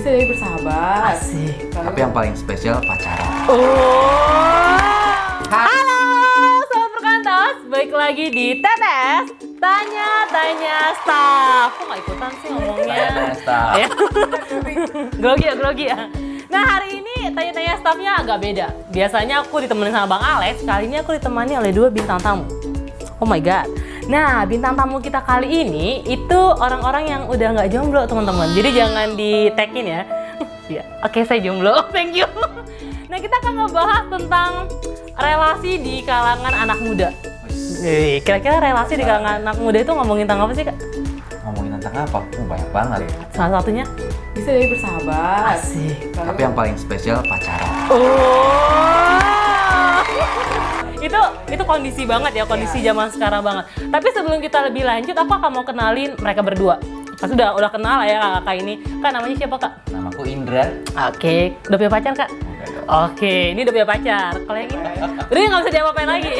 Bisa jadi bersahabat. Asik. Tapi yang paling spesial pacaran. Oh. Halo, sobat perkantas, balik lagi di TTS Tanya-tanya Staff. Kok gak ikutan sih ngomongnya? Tanya-tanya staff. Ya. Grogi ya. Nah, hari ini tanya-tanya staffnya agak beda. Biasanya aku ditemenin sama Bang Alex, kali ini aku ditemani oleh 2 bintang tamu. Oh my god. Nah, bintang tamu kita kali ini itu orang-orang yang udah nggak jomblo, teman-teman. Jadi jangan di-tag-in ya. Ya, oke, saya jomblo. Thank you. Nah, kita akan ngebahas tentang relasi di kalangan anak muda. Kira-kira relasi di kalangan anak muda itu ngomongin tentang apa sih, Kak? Ngomongin tentang apa? Banyak banget. Salah satunya? Bisa jadi bersahabat. Asik. Tapi yang paling spesial pacaran. Oh. Itu kondisi banget ya, kondisi zaman sekarang banget. Tapi sebelum kita lebih lanjut, aku akan mau kenalin mereka berdua. Pasti udah kenal lah ya kakak ini. Kak, namanya siapa, Kak? Namaku Indra. Oke, udah punya pacar, Kak? Oke, ini udah punya pacar. Kalau yang ini? Udah nggak bisa diapa-apain lagi.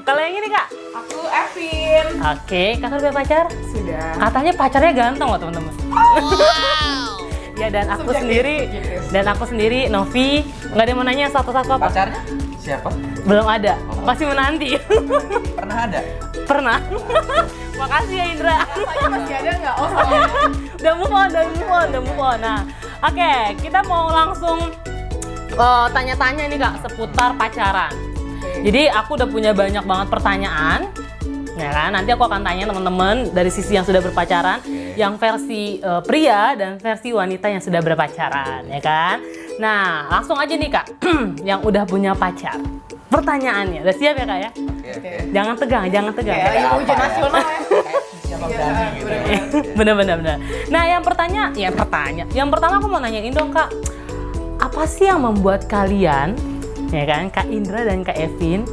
Kalau yang ini, Kak? Aku Evin. Oke, kakak udah punya pacar? Sudah. Katanya pacarnya ganteng loh, teman-teman. Ya, dan aku sendiri Novi. Nggak ada yang mau nanya satu-satu apa? Pacarnya siapa? Belum ada, masih menanti. Pernah ada? Pernah. Makasih ya Indra. Rasanya masih ada nggak? Oh, soalnya. Udah move on. Nah, oke, kita mau langsung tanya-tanya nih Kak seputar pacaran. Jadi aku udah punya banyak banget pertanyaan. Ya kan, nanti aku akan tanya teman-teman dari sisi yang sudah berpacaran, yang versi pria dan versi wanita yang sudah berpacaran, ya kan? Nah, langsung aja nih Kak, yang udah punya pacar. Pertanyaannya, udah siap ya Kak ya? Oke. Jangan tegang. Ya, ini ujian nasional ya. Siapa Iya, berani gitu. Bener. Nah, yang pertama aku mau nanyain dong Kak, apa sih yang membuat kalian, ya kan, Kak Indra dan Kak Evin,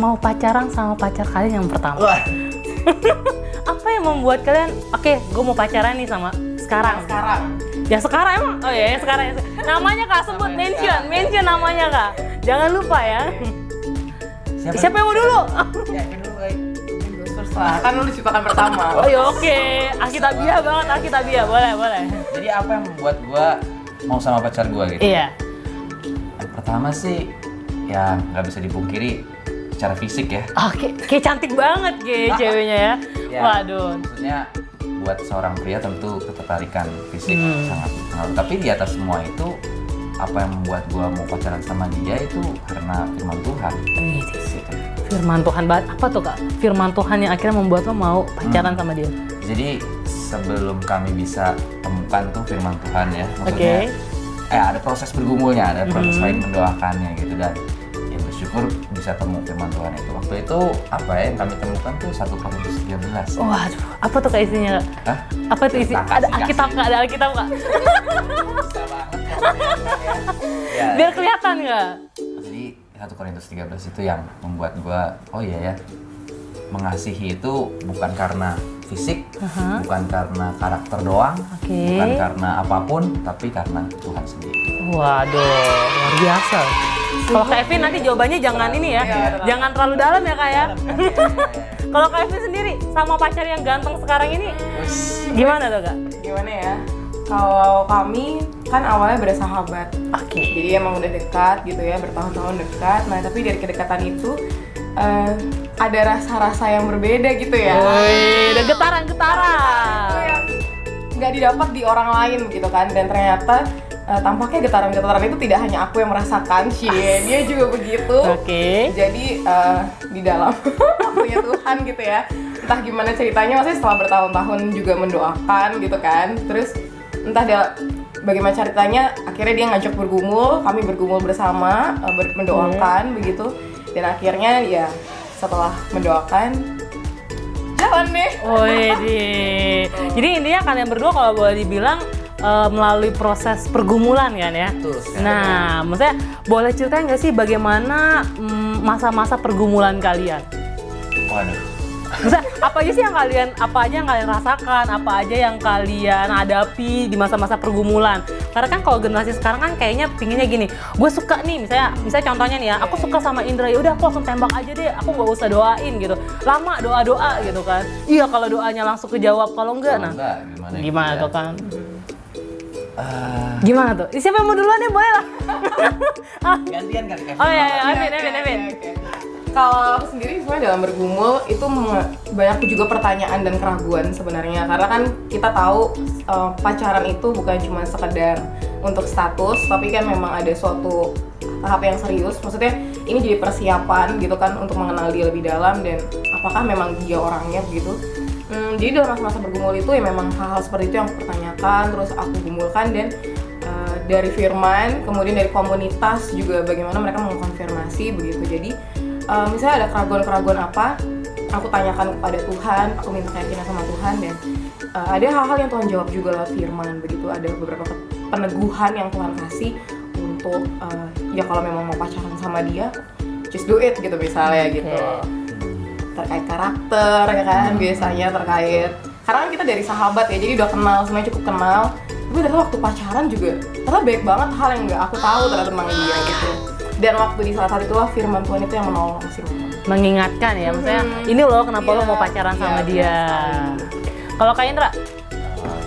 mau pacaran sama pacar kalian yang pertama? Wah. Apa yang membuat kalian, oke, gue mau pacaran nih sama sekarang. Ya sekarang emang? Oh ya, sekarang. Namanya Kak, sebut, mention namanya Kak. Jangan lupa ya. Siapa yang mau dulu? Ya, Evin dulu kali. Terserah. Kan lu diciptakan pertama. Oh ya oke, Alkitabiah banget, Alkitabiah, boleh. Jadi apa yang membuat gua mau sama pacar gua gitu? Iya. Yang pertama sih, ya nggak bisa dipungkiri secara fisik ya. Oke, kayak cantik banget kayak ceweknya ya. Ya, Waduh. Maksudnya buat seorang pria tentu ketertarikan fisik sangat pengaruh. Tapi di atas semua itu, apa yang membuat gua mau pacaran sama dia itu karena firman Tuhan. Gitu. Firman Tuhan banget. Apa tuh Kak? Firman Tuhan yang akhirnya membuat lo mau pacaran sama dia. Jadi sebelum kami bisa temukan tuh firman Tuhan ya, maksudnya ada proses bergumulnya, ada proses lain mendoakannya gitu, dan ya bersyukur bisa temu firman Tuhan itu. Waktu itu apa ya yang kami temukan tuh 1 Korintus 13. Waduh, apa tuh Kak isinya Kak? Hah? Apa tuh isi? Ada Alkitab Kak? Ada Alkitab Kak? Bisa banget ya. Biar kelihatan nggak? Jadi 1 Korintus 13 itu yang membuat gua, oh iya ya, mengasihi itu bukan karena fisik, bukan karena karakter doang, bukan karena apapun, tapi karena Tuhan sendiri. Waduh, luar biasa. Kalau Kak Evin nanti jawabannya jangan ini ya, jangan terlalu dalam ya Kak ya. Kalau Kak Evin sendiri sama pacar yang ganteng sekarang ini, gimana tuh Kak? Gimana ya? Kalau kami kan awalnya bersahabat. Oke. Jadi emang udah dekat gitu ya, bertahun-tahun dekat. Nah, tapi dari kedekatan itu ada rasa-rasa yang berbeda gitu ya. Woi, ada getaran. Itu yang nggak didapat di orang lain gitu kan. Dan ternyata tampaknya getaran-getaran itu tidak hanya aku yang merasakan, dia juga begitu. Oke. Jadi di dalam waktunya Tuhan gitu ya. Entah gimana ceritanya, maksudnya setelah bertahun-tahun juga mendoakan gitu kan. Terus entah bagaimana ceritanya, akhirnya dia ngajak bergumul, kami bergumul bersama, mendoakan begitu. Dan akhirnya ya setelah mendoakan, jalan deh. Jadi intinya kalian berdua kalau boleh dibilang melalui proses pergumulan kan ya. Betul sekali. Nah, maksudnya boleh ceritain nggak sih bagaimana masa-masa pergumulan kalian? Waduh. Maksudnya apa aja yang kalian rasakan, apa aja yang kalian hadapi di masa-masa pergumulan? Karena kan kalau generasi sekarang kan kayaknya pinginnya gini, gue suka nih, misalnya contohnya nih ya, aku suka sama Indra, ya udah aku langsung tembak aja deh, aku nggak usah doain gitu, lama doa gitu kan. Iya kalau doanya langsung kejawab, kalau enggak, nah Gimana tuh kan? Gimana tuh? Siapa yang mau duluan ya, boleh lah. Gantian kali Kevin. Oh iya, Oke, Evin. oke. Kalau aku sendiri sebenarnya dalam bergumul itu banyak juga pertanyaan dan keraguan sebenarnya, karena kan kita tahu pacaran itu bukan cuma sekedar untuk status, tapi kan memang ada suatu tahap yang serius. Maksudnya ini jadi persiapan gitu kan untuk mengenal dia lebih dalam dan apakah memang dia orangnya begitu. Jadi dalam masa-masa bergumul itu ya memang hal-hal seperti itu yang aku pertanyakan, terus aku gumulkan dan dari firman, kemudian dari komunitas juga bagaimana mereka mengkonfirmasi begitu. Jadi misalnya ada keraguan-keraguan apa, aku tanyakan kepada Tuhan, aku minta keyakinan sama Tuhan dan ada hal-hal yang Tuhan jawab juga lewat firman begitu. Ada beberapa peneguhan yang Tuhan kasih untuk ya kalau memang mau pacaran sama dia, just do it gitu misalnya gitu. Terkait karakter ya kan, biasanya terkait karena kan kita dari sahabat ya, jadi udah kenal, semuanya cukup kenal. Tapi ternyata waktu pacaran juga ternyata banyak banget hal yang nggak aku tahu ternyata tentang dia gitu. Dan waktu di saat itulah firman Tuhan itu yang menolong sih. Mengingatkan ya, maksudnya ini loh kenapa lo mau pacaran sama dia. Kalau Kak Indra?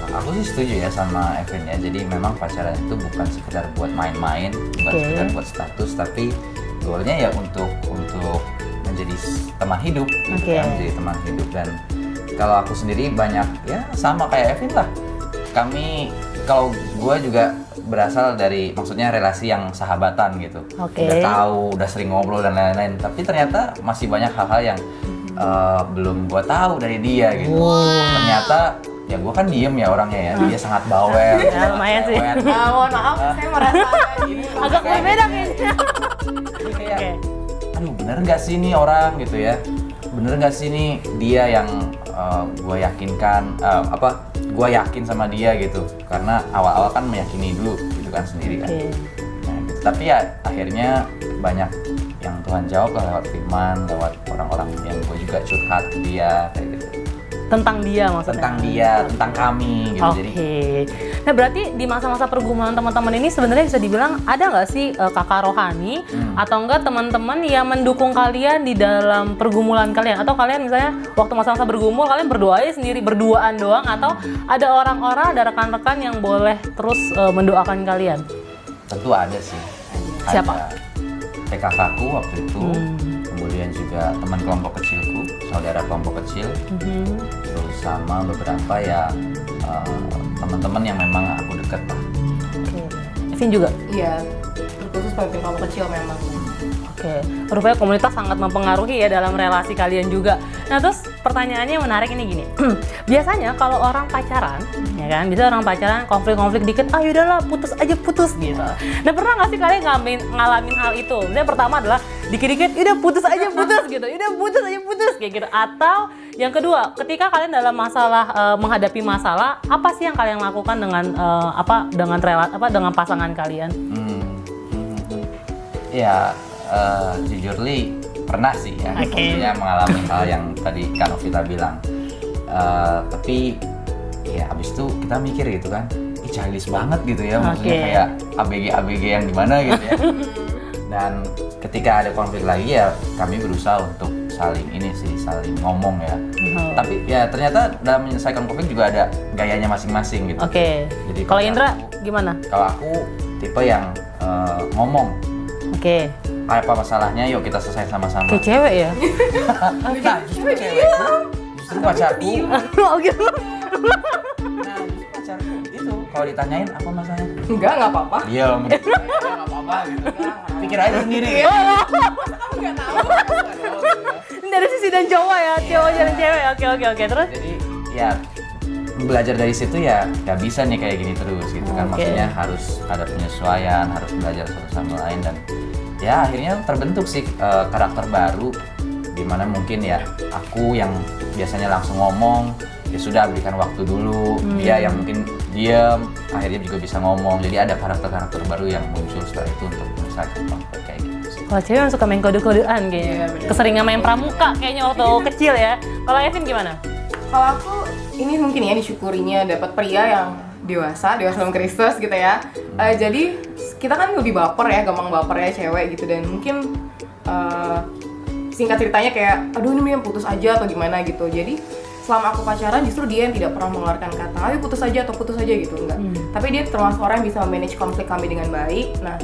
Aku sih setuju ya sama Evin ya. Jadi memang pacaran itu bukan sekedar buat main-main, bukan sekedar buat status, tapi goalnya ya untuk menjadi teman hidup, gitu kan, menjadi teman hidup. Dan kalau aku sendiri banyak ya sama kayak Evin lah. Kalau gue juga berasal dari maksudnya relasi yang sahabatan gitu. Udah tahu, udah sering ngobrol dan lain-lain. Tapi ternyata masih banyak hal-hal yang belum gue tahu dari dia gitu. Ternyata ya gue kan diem ya orangnya ya. Dia sangat bawel. Ya lumayan sih. Mohon maaf, saya merasa ini Agak berbeda kayaknya. Jadi kayak, aduh bener nggak sih ini orang gitu ya? Bener nggak sih ini dia yang gue yakinkan gue yakin sama dia gitu, karena awal-awal kan meyakini dulu gitu kan sendiri kan. Nah, gitu. Tapi ya akhirnya banyak yang Tuhan jawab lah lewat firman, lewat orang-orang yang gue juga curhat ke dia kayak gitu. Tentang dia maksudnya? Tentang dia, tentang kami gitu. Jadi Nah berarti di masa-masa pergumulan teman-teman ini sebenarnya bisa dibilang ada nggak sih kakak rohani atau enggak teman-teman yang mendukung kalian di dalam pergumulan kalian? Atau kalian misalnya waktu masa-masa bergumul kalian berdoa aja sendiri, berduaan doang, atau ada orang-orang, ada rekan-rekan yang boleh terus mendoakan kalian? tentu ada sih. Siapa? Ada TKK-ku waktu itu, kemudian juga teman kelompok kecilku, saudara kelompok kecil, terus sama beberapa ya teman-teman yang memang aku deket lah. Evin juga? Iya, terkhusus pemimpin kelompok kecil memang. Rupanya komunitas sangat mempengaruhi ya dalam relasi kalian juga. Nah terus pertanyaannya menarik ini gini, biasanya kalau orang pacaran, ya kan, bisa orang pacaran konflik-konflik dikit, yaudahlah putus aja putus gitu. Nah pernah nggak sih kalian ngalamin hal itu? Misalnya pertama adalah dikit-dikit, udah putus aja putus gitu, udah putus aja putus kayak gitu. Atau yang kedua, ketika kalian dalam masalah menghadapi masalah, apa sih yang kalian lakukan dengan dengan pasangan kalian? Ya jujur li pernah sih ya, maksudnya mengalami hal yang tadi Kak Novita bilang. Tapi ya abis itu kita mikir gitu kan, childish banget gitu ya, maksudnya kayak ABG yang gimana gitu ya. Dan ketika ada konflik lagi ya kami berusaha untuk saling ngomong ya. Tapi ya ternyata dalam menyelesaikan konflik juga ada gayanya masing-masing gitu. Jadi kalau Indra gimana? Kalau aku tipe yang ngomong. Apa masalahnya, yuk kita selesai sama-sama. Kayak cewek ya? Nah, justru cewekku, justru pacarku. Nah, justru pacarku itu kalau ditanyain apa masalahnya? Nggak apa-apa. Diam. Nggak apa-apa gitu. Pikir aja sendiri. Kamu nggak tahu. Dari sisi dan cowok ya, cowok dan cewek. Oke, terus? Jadi ya belajar dari situ ya nggak bisa nih kayak gini terus gitu kan. Maksudnya harus ada penyesuaian, harus belajar satu sama lain, dan ya akhirnya terbentuk sih karakter baru, dimana mungkin ya aku yang biasanya langsung ngomong ya sudah berikan waktu dulu, dia yang mungkin diam akhirnya juga bisa ngomong. Jadi ada karakter baru yang muncul setelah itu untuk menyelesaikan konflik kayak gitu sih. Kalau cewek yang suka main kode-kodean kayaknya, keseringan main pramuka kayaknya waktu kecil ya. Kalau Evin gimana? Kalau aku ini mungkin ya disyukurinya dapat pria yang dewasa dalam Kristus gitu ya. Jadi kita kan lebih baper ya, gampang baper ya cewek gitu, dan mungkin singkat ceritanya kayak aduh ini yang putus aja atau gimana gitu. Jadi selama aku pacaran justru dia yang tidak pernah mengeluarkan kata ayo putus aja atau putus aja gitu, enggak. Tapi dia termasuk orang yang bisa manage konflik kami dengan baik. Nah,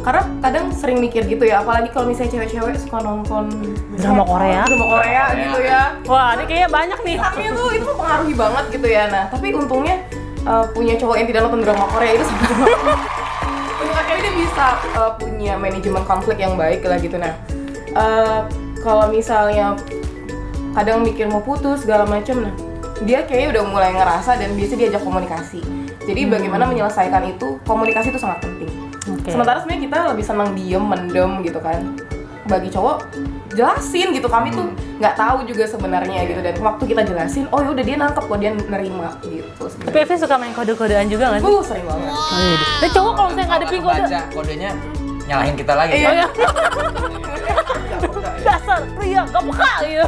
karena kadang sering mikir gitu ya, apalagi kalau misalnya cewek-cewek suka nonton Drama Korea. drama Korea gitu ya. Wah, ini kayaknya banyak nih. Saknya tuh itu mempengaruhi banget gitu ya. Nah, tapi untungnya punya cowok yang tidak nonton drama Korea itu sama-sama. Untuk akhirnya dia bisa punya manajemen konflik yang baik lah gitu. Nah, kalau misalnya kadang mikir mau putus segala macam, nah dia kayaknya udah mulai ngerasa dan biasa diajak komunikasi. Jadi bagaimana menyelesaikan itu, komunikasi itu sangat penting. Oke. Sementara sebenarnya kita lebih senang diem, mendem gitu kan. Bagi cowok jelasin gitu, kami tuh nggak tahu juga sebenarnya gitu, dan waktu kita jelasin, oh yaudah dia nangkep kok, dia nerima gitu. Tapi Evin suka main kode-kodean juga nggak sih? Sering banget. Nah, cowok kalau misalnya ngadepin kode, baca kodenya nyalahin kita lagi. Iya. oh ya, dasar pria gak peka gitu.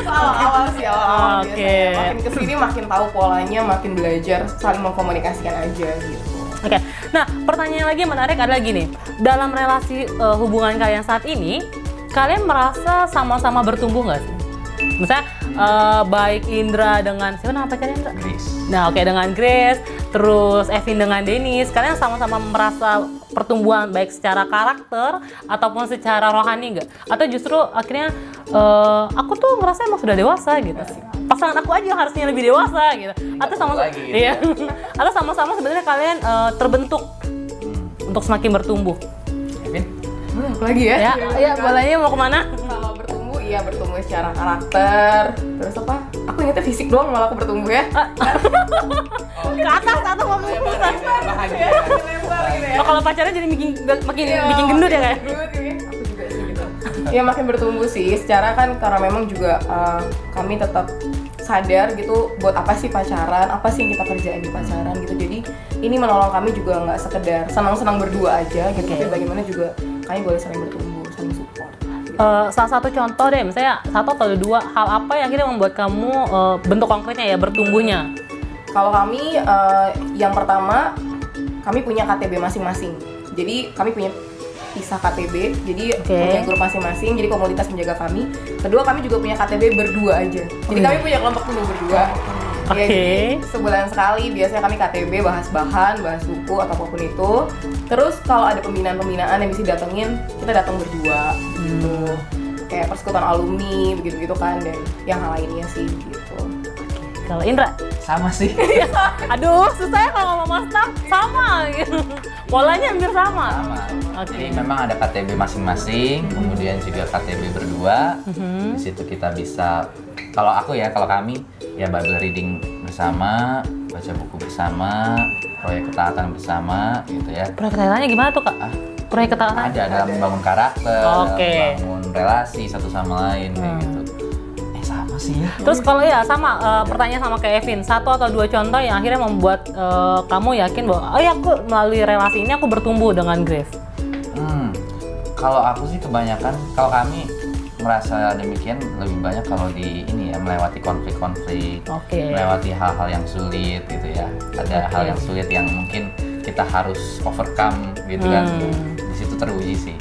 Awal-awal sih, awal-awal Oke. biasanya. Makin kesini makin tahu polanya, makin belajar saling mengkomunikasikan aja gitu. Oke, nah pertanyaan lagi yang menarik adalah gini, dalam relasi hubungan kalian saat ini, kalian merasa sama-sama bertumbuh nggak sih? Misalnya baik Indra dengan siapa nama pacarnya Indra? Grace. Nah oke, dengan Grace, terus Evin dengan Dennis, kalian sama-sama merasa pertumbuhan baik secara karakter ataupun secara rohani nggak? Atau justru akhirnya aku tuh ngerasa emang sudah dewasa gitu. Pasangan aku aja yang harusnya lebih dewasa gitu. Atau sama lagi gitu iya. Atau sama-sama sebenarnya kalian terbentuk untuk semakin bertumbuh. Evin? Apa lagi ya? Ya bolanya mau kemana? Kalau bertumbuh, iya bertumbuh secara karakter. Terus apa? Aku ingetnya fisik doang malah aku bertumbuh ya. Ke atas atau mau pusat? Bahagia. Lebar gitu ya. Oh, kalau pacarnya jadi makin Iya, bikin gendut ya kayak? gendut, ya. Aku juga sih gitu. Ya makin bertumbuh sih. Secara kan karena memang juga kami tetap sadar gitu buat apa sih pacaran, apa sih yang kita kerjain di pacaran gitu. Jadi ini menolong kami juga nggak sekedar senang-senang berdua aja gitu, tapi bagaimana juga kami boleh saling bertumbuh, saling support. Gitu. Salah satu contoh deh, misalnya satu atau dua hal apa yang akhirnya membuat kamu bentuk konkretnya ya bertumbuhnya? Kalau kami yang pertama kami punya KTB masing-masing. Jadi kami punya pisah KTB, jadi punya grup masing-masing, jadi komunitas menjaga kami. Kedua, kami juga punya KTB berdua aja. Jadi kami punya kelompok tunggu berdua. Ya, jadi sebulan sekali biasanya kami KTB, bahas bahan, bahas buku atau apapun itu. Terus kalau ada pembinaan-pembinaan yang bisa datengin, kita datang berdua gitu. Kayak persekutuan alumni begitu-gitu kan, dan yang hal lainnya sih gitu. Kalau Indra? Sama sih. Aduh, susah ya kalau ngomong staff, sama gitu. Polanya hampir sama. Sama. Oke. Jadi memang ada KTB masing-masing, kemudian juga KTB berdua. Di situ kita bisa, kalau aku ya, kalau kami ya Bible reading bersama, baca buku bersama, proyek ketaatan bersama gitu ya. Proyek ketatannya gimana tuh Kak? Proyek ketaatan? Ada dalam membangun karakter, Oke. dalam membangun relasi satu sama lain kayak gitu. Sama sih ya. Terus kalau ya sama pertanyaan sama kayak Evin, satu atau dua contoh yang akhirnya membuat kamu yakin bahwa oh ya aku melalui relasi ini aku bertumbuh dengan Grace. Kalau aku sih kebanyakan, kalau kami merasa demikian lebih banyak kalau di ini ya, melewati konflik-konflik, melewati hal-hal yang sulit gitu ya. Ada hal yang sulit yang mungkin kita harus overcome gitu kan. Di situ teruji sih.